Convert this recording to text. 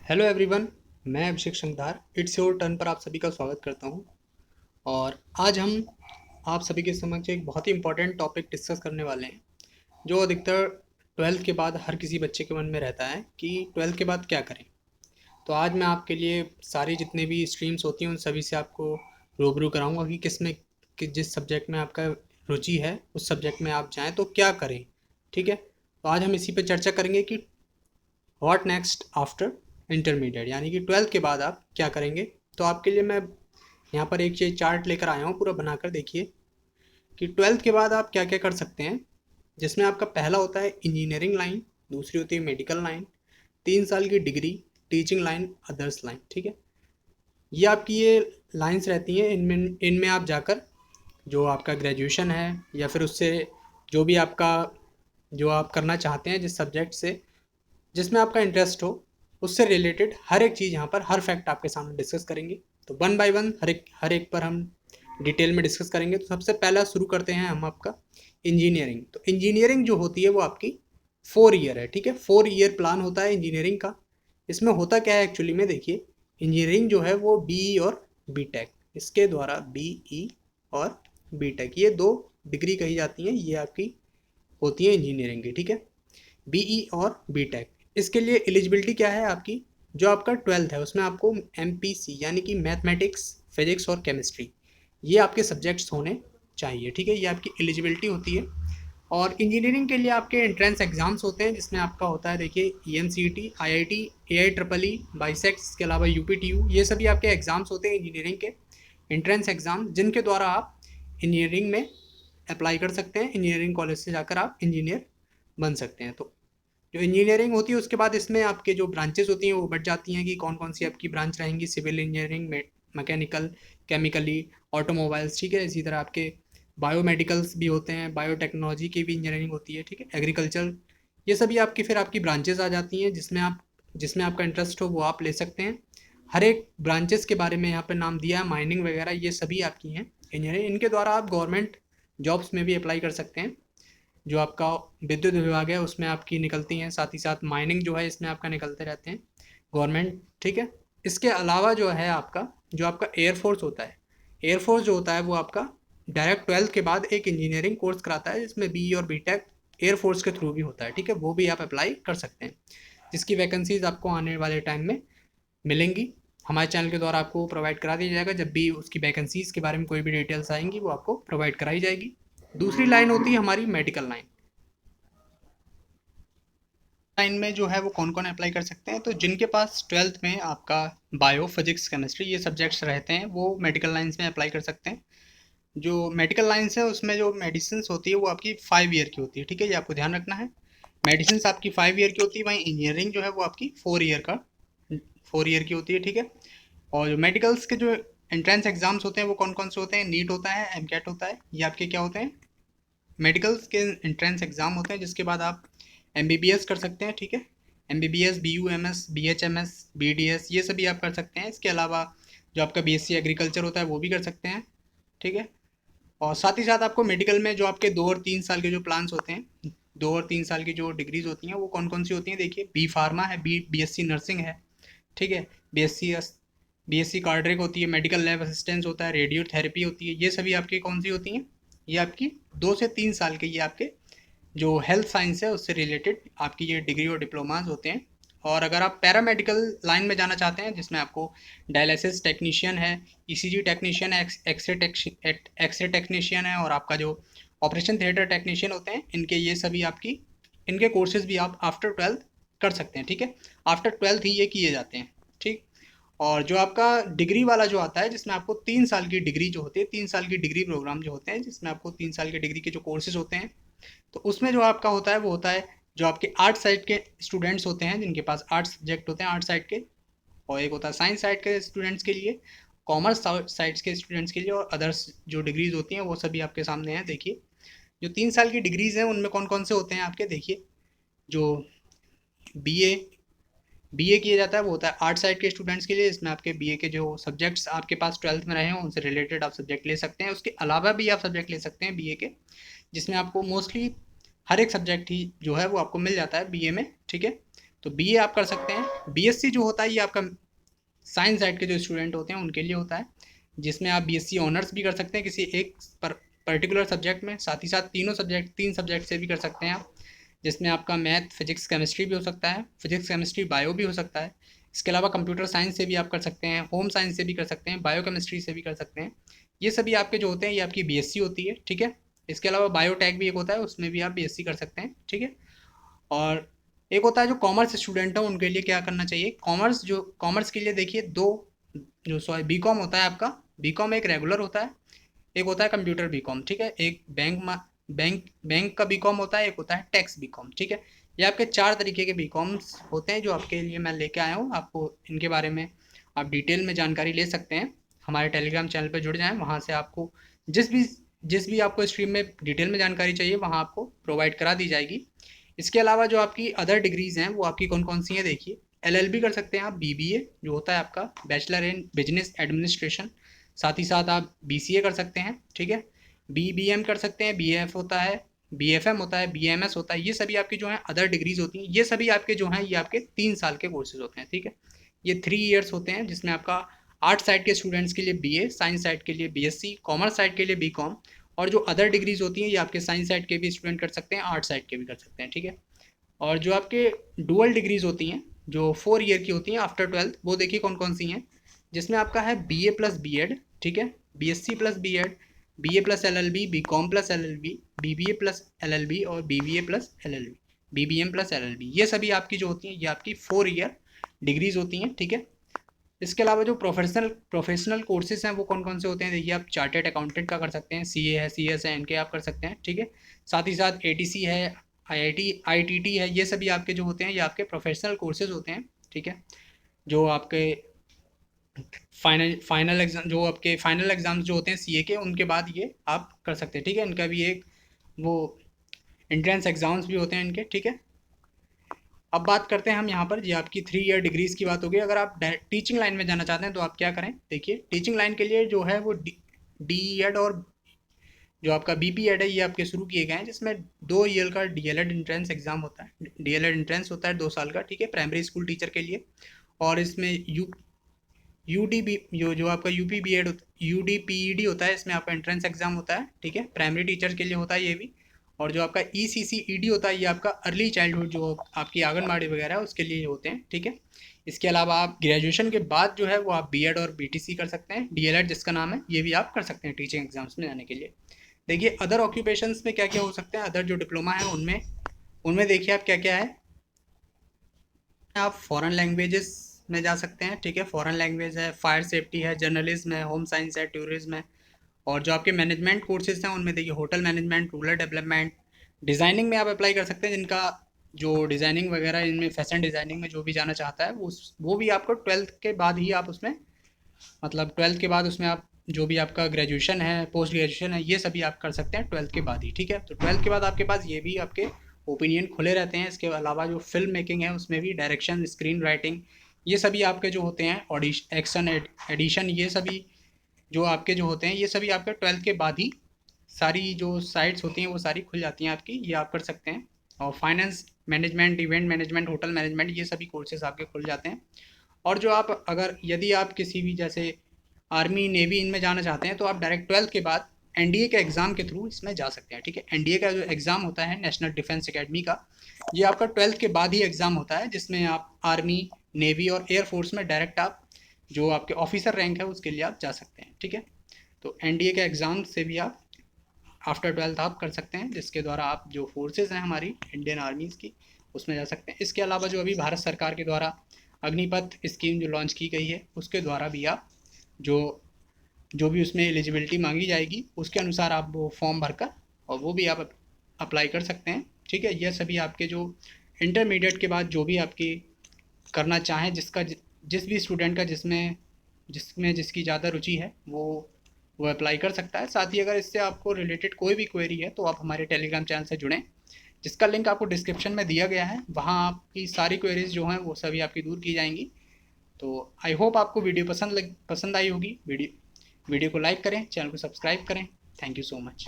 Hello everyone. मैं अभिषेक शंकदार it's your turn पर आप सभी का स्वागत करता हूं। और आज हम आप सभी के समक्ष एक बहुत ही इम्पोर्टेंट टॉपिक डिस्कस करने वाले हैं, जो अधिकतर ट्वेल्थ के बाद हर किसी बच्चे के मन में रहता है कि ट्वेल्थ के बाद क्या करें। तो आज मैं आपके लिए सारी जितने भी स्ट्रीम्स होती हैं उन सभी से आपको रूबरू कराऊंगा कि कि जिस सब्जेक्ट में आपका रुचि है उस सब्जेक्ट में आप जाएं तो क्या करें। ठीक है, तो आज हम इसी पे चर्चा करेंगे कि व्हाट नेक्स्ट आफ्टर इंटरमीडिएट, यानी कि ट्वेल्थ के बाद आप क्या करेंगे। तो आपके लिए मैं यहाँ पर एक ये चार्ट लेकर आया हूँ, पूरा बनाकर देखिए कि ट्वेल्थ के बाद आप क्या क्या कर सकते हैं। जिसमें आपका पहला होता है इंजीनियरिंग लाइन, दूसरी होती है मेडिकल लाइन, 3 साल की degree, teaching line, others line. ठीक है, ये आपकी ये लाइंस रहती हैं। इनमें इनमें आप जाकर जो आपका ग्रेजुएशन है या फिर उससे जो भी आपका जो आप करना चाहते हैं, जिस सब्जेक्ट से जिसमें आपका इंटरेस्ट हो, उससे रिलेटेड हर एक चीज़ यहाँ पर हर फैक्ट आपके सामने डिस्कस करेंगे। तो वन बाय वन हर एक पर हम डिटेल में डिस्कस करेंगे। तो सबसे पहला शुरू करते हैं हम आपका इंजीनियरिंग। तो इंजीनियरिंग जो होती है वो आपकी 4 ईयर है। ठीक है, 4 ईयर प्लान होता है इंजीनियरिंग का। इसमें होता क्या है एक्चुअली में, देखिए इंजीनियरिंग जो है वो बीई और बीटेक, इसके द्वारा बीई और बीटेक ये दो डिग्री कही जाती हैं, ये आपकी होती है इंजीनियरिंग की। ठीक है, बीई और बीटेक। इसके लिए एलिजिबिलिटी क्या है आपकी, जो आपका ट्वेल्थ है उसमें आपको एमपीसी यानी कि मैथमेटिक्स, फिजिक्स और केमिस्ट्री, ये आपके सब्जेक्ट्स होने चाहिए। ठीक है, ये आपकी एलिजिबिलिटी होती है। और इंजीनियरिंग के लिए आपके एंट्रेंस एग्जाम्स होते हैं, जिसमें आपका होता है देखिए E N C T, I I T, A I triple E, बाईसेक्स, इसके अलावा यू पी टी यू, ये सभी आपके एग्ज़ाम्स होते हैं इंजीनियरिंग के एंट्रेंस एग्ज़ाम, जिनके द्वारा आप इंजीनियरिंग में अप्लाई कर सकते हैं। इंजीनियरिंग कॉलेज से जाकर आप इंजीनियर बन सकते हैं। तो जो इंजीनियरिंग होती है उसके बाद इसमें आपके जो ब्रांचेस होती हैं वो बढ़ जाती हैं कि कौन कौन सी आपकी ब्रांच रहेंगी। Civil engineering, mechanical, chemically, automobiles. ठीक है, इसी तरह आपके बायोमेडिकल्स भी होते हैं, बायोटेक्नोलॉजी की भी इंजीनियरिंग होती है। ठीक है, एग्रीकल्चर, ये सभी आपकी फिर आपकी ब्रांचेस आ जाती हैं, जिसमें आपका इंटरेस्ट हो वो आप ले सकते हैं। हर एक ब्रांचेस के बारे में यहाँ पर नाम दिया है, माइनिंग वगैरह ये सभी आपकी हैं इंजीनियरिंग। इनके द्वारा आप गवर्नमेंट जॉब्स में भी अप्लाई कर सकते हैं। जो आपका विद्युत विभाग है उसमें आपकी निकलती हैं, साथ ही साथ माइनिंग जो है इसमें आपका निकलते रहते हैं गवर्नमेंट। ठीक है, इसके अलावा जो है आपका जो आपका एयरफोर्स होता है, एयरफोर्स जो होता है वो आपका डायरेक्ट ट्वेल्थ के बाद एक इंजीनियरिंग कोर्स कराता है, जिसमें बी और बी टेक एयरफोर्स के थ्रू भी होता है। ठीक है, वो भी आप अप्लाई कर सकते हैं, जिसकी वैकेंसीज आपको आने वाले टाइम में मिलेंगी। हमारे चैनल के द्वारा आपको प्रोवाइड करा दिया जाएगा। जब भी उसकी वैकेंसीज़ के बारे में कोई भी डिटेल्स आएंगी वो आपको प्रोवाइड कराई जाएगी। दूसरी लाइन होती है हमारी मेडिकल लाइन। लाइन में जो है वो कौन कौन अप्लाई कर सकते हैं, तो जिनके पास ट्वेल्थ में आपका बायो, फिजिक्स, केमिस्ट्री ये सब्जेक्ट्स रहते हैं वो मेडिकल लाइंस में अप्लाई कर सकते हैं। जो मेडिकल लाइंस है उसमें जो मेडिसिन होती है वो आपकी 5 ईयर की होती है। ठीक है, ये आपको ध्यान रखना है। मेडिसिन आपकी 5 ईयर की होती है, वहीं इंजीनियरिंग जो है वो आपकी 4 ईयर की होती है। ठीक है, और जो मेडिकल्स के जो एंट्रेंस एग्जाम्स होते हैं वो कौन कौन से होते हैं, नीट होता है, एम कैट होता है, ये आपके क्या होते हैं, मेडिकल्स के एंट्रेंस एग्ज़ाम होते हैं, जिसके बाद आप एमबीबीएस कर सकते हैं। ठीक है, एमबीबीएस, बीयूएमएस, बीएचएमएस, बीडीएस ये सभी आप कर सकते हैं। इसके अलावा जो आपका बीएससी एग्रीकल्चर होता है वो भी कर सकते हैं। ठीक है, और साथ ही साथ आपको मेडिकल में जो आपके 2 और 3 साल के जो प्लान्स होते हैं, 2 और 3 साल की जो डिग्रीज होती हैं वो कौन कौन सी होती हैं, देखिए बी फार्मा है, बीएससी नर्सिंग है। ठीक है, बीएससी बीएससी कार्डियक होती है, मेडिकल लैब असिस्टेंस होता है, रेडियोथेरेपी होती है, ये सभी आपकी कौन सी होती हैं, ये आपकी 2 से 3 साल के ये आपके जो हेल्थ साइंस है उससे रिलेटेड आपकी ये डिग्री और डिप्लोमास होते हैं। और अगर आप पैरामेडिकल लाइन में जाना चाहते हैं, जिसमें आपको डायलिसिस टेक्नीशियन है, ईसीजी टेक्नीशियन है, एक्सरे टेक्नीशियन है, और आपका जो ऑपरेशन थिएटर टेक्नीशियन होते हैं, इनके ये सभी आपकी इनके कोर्सेज भी आप आफ्टर ट्वेल्थ कर सकते हैं। ठीक है, आफ्टर ट्वेल्थ ही ये किए जाते हैं। ठीक, और जो आपका डिग्री वाला जो आता है, जिसमें आपको 3 साल की डिग्री जो होती है, 3 साल की डिग्री प्रोग्राम जो होते हैं, जिसमें आपको 3 साल की डिग्री के जो कोर्सेज होते हैं, तो उसमें जो आपका होता है वो होता है जो आपके आर्ट साइड के स्टूडेंट्स होते हैं, जिनके पास आर्ट सब्जेक्ट होते हैं आर्ट साइड के, और एक होता है साइंस साइड के स्टूडेंट्स के लिए, कॉमर्स साइड्स के स्टूडेंट्स के लिए, और अदर्स जो डिग्रीज होती हैं वो सभी आपके सामने हैं। देखिए जो 3 साल की डिग्रीज हैं उनमें कौन कौन से होते हैं आपके, देखिए जो बीए बीए किया जाता है वो होता है आर्ट साइड के स्टूडेंट्स के लिए, इसमें आपके बीए के जो सब्जेक्ट्स आपके पास ट्वेल्थ में रहे हों उनसे रिलेटेड आप सब्जेक्ट ले सकते हैं। उसके अलावा भी आप सब्जेक्ट ले सकते हैं बीए के, जिसमें आपको मोस्टली हर एक सब्जेक्ट ही जो है वो आपको मिल जाता है बीए में। ठीक है, तो BA आप कर सकते हैं। BSc जो होता है ये आपका साइंस साइड के जो स्टूडेंट होते हैं उनके लिए होता है, जिसमें आप BSc ऑनर्स भी कर सकते हैं किसी एक पर्टिकुलर सब्जेक्ट में, साथ ही साथ तीन सब्जेक्ट से भी कर सकते हैं आप, जिसमें आपका मैथ, फिजिक्स, केमिस्ट्री भी हो सकता है, फिजिक्स, केमिस्ट्री, बायो भी हो सकता है। इसके अलावा कंप्यूटर साइंस से भी आप कर सकते हैं, होम साइंस से भी कर सकते हैं, बायो केमिस्ट्री से भी कर सकते हैं। ये सभी आपके जो होते हैं ये आपकी BSc होती है, ठीक है। इसके अलावा बायोटेक भी एक होता है, उसमें भी आप BSc कर सकते हैं, ठीक है। और एक होता है जो कॉमर्स स्टूडेंट है उनके लिए क्या करना चाहिए। कॉमर्स के लिए देखिए दो, जो सॉरी बीकॉम होता है आपका, बीकॉम एक रेगुलर होता है, एक होता है कंप्यूटर बीकॉम, ठीक है। एक बैंक का बीकॉम होता है, एक होता है टैक्स बीकॉम, ठीक है। ये आपके 4 तरीके के बीकॉम्स होते हैं जो आपके लिए मैं लेके आया हूँ। आपको इनके बारे में आप डिटेल में जानकारी ले सकते हैं, हमारे टेलीग्राम चैनल पर जुड़ जाएं, वहाँ से आपको जिस भी जिस भी आपको स्ट्रीम में डिटेल में जानकारी चाहिए वहाँ आपको प्रोवाइड करा दी जाएगी। इसके अलावा जो आपकी अदर डिग्रीज़ हैं वो आपकी कौन कौन सी हैं देखिए। LLB कर सकते हैं आप, BBA जो होता है आपका बैचलर इन बिजनेस एडमिनिस्ट्रेशन, साथ ही साथ आप BCA कर सकते हैं, ठीक है। BBM कर सकते हैं, BF होता है, BFM होता है, BMS होता है। ये सभी आपकी जो हैं अदर डिग्रीज होती हैं। ये सभी आपके जो हैं ये आपके 3 साल के कोर्सेज होते हैं, ठीक है। ये 3 ईयर्स होते हैं, जिसमें आपका आर्ट साइड के स्टूडेंट्स के लिए BA, साइंस साइड के लिए BSc, कॉमर्स साइड के लिए BCom, और जो अदर डिग्रीज होती हैं ये आपके साइंस साइड के भी स्टूडेंट कर सकते हैं, आर्ट साइड के भी कर सकते हैं, ठीक है। और जो आपके डुअल डिग्रीज होती हैं जो 4 ईयर की होती हैं आफ्टर 12th, वो देखिए कौन कौन सी हैं, जिसमें आपका है BA प्लस B.Ed, ठीक है, BSc plus B.Ed, BA plus LLB, BCom plus LLB, BBA plus LLB और BBA plus LLB, BBM plus LLB। ये सभी आपकी जो होती हैं ये आपकी 4 ईयर डिग्रीज होती हैं, ठीक है। इसके अलावा जो प्रोफेशनल कोर्सेज हैं वो कौन कौन से होते हैं देखिए। आप चार्टेड अकाउंटेंट का कर सकते हैं, CA है, CS है, इनके आप कर सकते हैं, ठीक है। साथ ही साथ ATC है, IIT है, ये सभी आपके जो होते हैं ये आपके प्रोफेशनल कोर्सेज होते हैं, ठीक है। जो आपके फाइनल एग्जाम जो आपके फाइनल एग्जाम्स जो होते हैं CA के, उनके बाद ये आप कर सकते हैं, ठीक है। इनका भी एक वो एंट्रेंस एग्जाम्स भी होते हैं इनके, ठीक है। अब बात करते हैं हम यहाँ पर, ये आपकी 3 ईयर डिग्रीज़ की बात होगी। अगर आप टीचिंग लाइन में जाना चाहते हैं तो आप क्या करें देखिए। टीचिंग लाइन के लिए जो है वो DED और जो आपका BPED है ये आपके शुरू किए गए हैं, जिसमें 2 ईयर का DLED एंट्रेंस एग्ज़ाम होता है। DLED एंट्रेंस होता है 2 साल का, ठीक है, प्राइमरी स्कूल टीचर के लिए। और इसमें UDB जो आपका UDPED होता है, इसमें आपका एंट्रेंस एग्ज़ाम होता है, ठीक है, प्राइमरी टीचर के लिए होता है ये भी। और जो आपका ECCED होता है ये आपका अर्ली चाइल्डहुड जो आपकी आंगनबाड़ी वगैरह है उसके लिए होते हैं, ठीक है। इसके अलावा आप ग्रेजुएशन के बाद जो है वो आप B.Ed और BTC कर सकते हैं। DLED जिसका नाम है ये भी आप कर सकते हैं टीचिंग एग्जाम्स में जाने के लिए। देखिए अदर ऑक्यूपेशंस में क्या क्या हो सकते हैं, अदर जो डिप्लोमा है उनमें उनमें देखिए आप क्या क्या है। आप फॉरेन लैंग्वेजेस में जा सकते हैं, ठीक है। फॉरेन लैंग्वेज है, फायर सेफ्टी है, जर्नलिज्म है, होम साइंस है, टूरिज्म है। और जो आपके मैनेजमेंट कोर्सेज हैं उनमें देखिए hotel management, rural development, designing में आप अप्लाई कर सकते हैं, जिनका जो डिज़ाइनिंग वगैरह इनमें फैशन डिज़ाइनिंग में जो भी जाना चाहता है वो भी आपको 12th के बाद ही आप उसमें, मतलब 12th के बाद उसमें आप जो भी आपका ग्रेजुएशन है, पोस्ट ग्रेजुएशन है, ये सभी आप कर सकते हैं 12th के बाद ही, ठीक है। तो 12th के बाद आपके पास ये भी आपके ओपिनियन खुले रहते हैं। इसके अलावा जो फिल्म मेकिंग है उसमें भी डायरेक्शन, स्क्रीन राइटिंग, ये सभी आपके जो होते हैं ऑडिशन, एक्शन, एडिशन, ये सभी जो आपके जो होते हैं ये सभी आपके 12th के बाद ही सारी जो साइट्स होती हैं वो सारी खुल जाती हैं आपकी, ये आप कर सकते हैं। और finance management, event management, hotel management, ये सभी कोर्सेज आपके खुल जाते हैं। और जो आप अगर यदि आप किसी भी जैसे आर्मी, नेवी इनमें जाना चाहते हैं तो आप डायरेक्ट 12th के बाद NDA के एग्ज़ाम के थ्रू इसमें जा सकते हैं, ठीक है। NDA का जो एग्ज़ाम होता है नेशनल डिफेंस एकेडमी का, ये आपका 12th के बाद ही एग्ज़ाम होता है, जिसमें आप आर्मी, नेवी और एयरफोर्स में डायरेक्ट आप जो आपके ऑफिसर रैंक है उसके लिए आप जा सकते हैं, ठीक है। तो NDA के एग्ज़ाम से भी आप आफ्टर 12th आप कर सकते हैं, जिसके द्वारा आप जो फोर्सेज हैं हमारी इंडियन आर्मीज़ की उसमें जा सकते हैं। इसके अलावा जो अभी भारत सरकार के द्वारा अग्निपथ स्कीम जो लॉन्च की गई है उसके द्वारा भी आप जो जो भी उसमें एलिजिबिलिटी मांगी जाएगी उसके अनुसार आप वो फॉर्म भरकर और वो भी आप अप्लाई कर सकते हैं, ठीक है। यह सभी आपके जो इंटरमीडिएट के बाद जो भी आपकी करना चाहें, जिस भी स्टूडेंट का जिसमें जिसमें जिसकी ज़्यादा रुचि है वो अप्लाई कर सकता है। साथ ही अगर इससे आपको रिलेटेड कोई भी क्वेरी है तो आप हमारे टेलीग्राम चैनल से जुड़ें, जिसका लिंक आपको डिस्क्रिप्शन में दिया गया है। वहाँ आपकी सारी क्वेरीज जो हैं वो सभी आपकी दूर की जाएंगी। तो आई होप आपको वीडियो पसंद आई होगी। वीडियो को लाइक करें, चैनल को सब्सक्राइब करें। Thank you so much.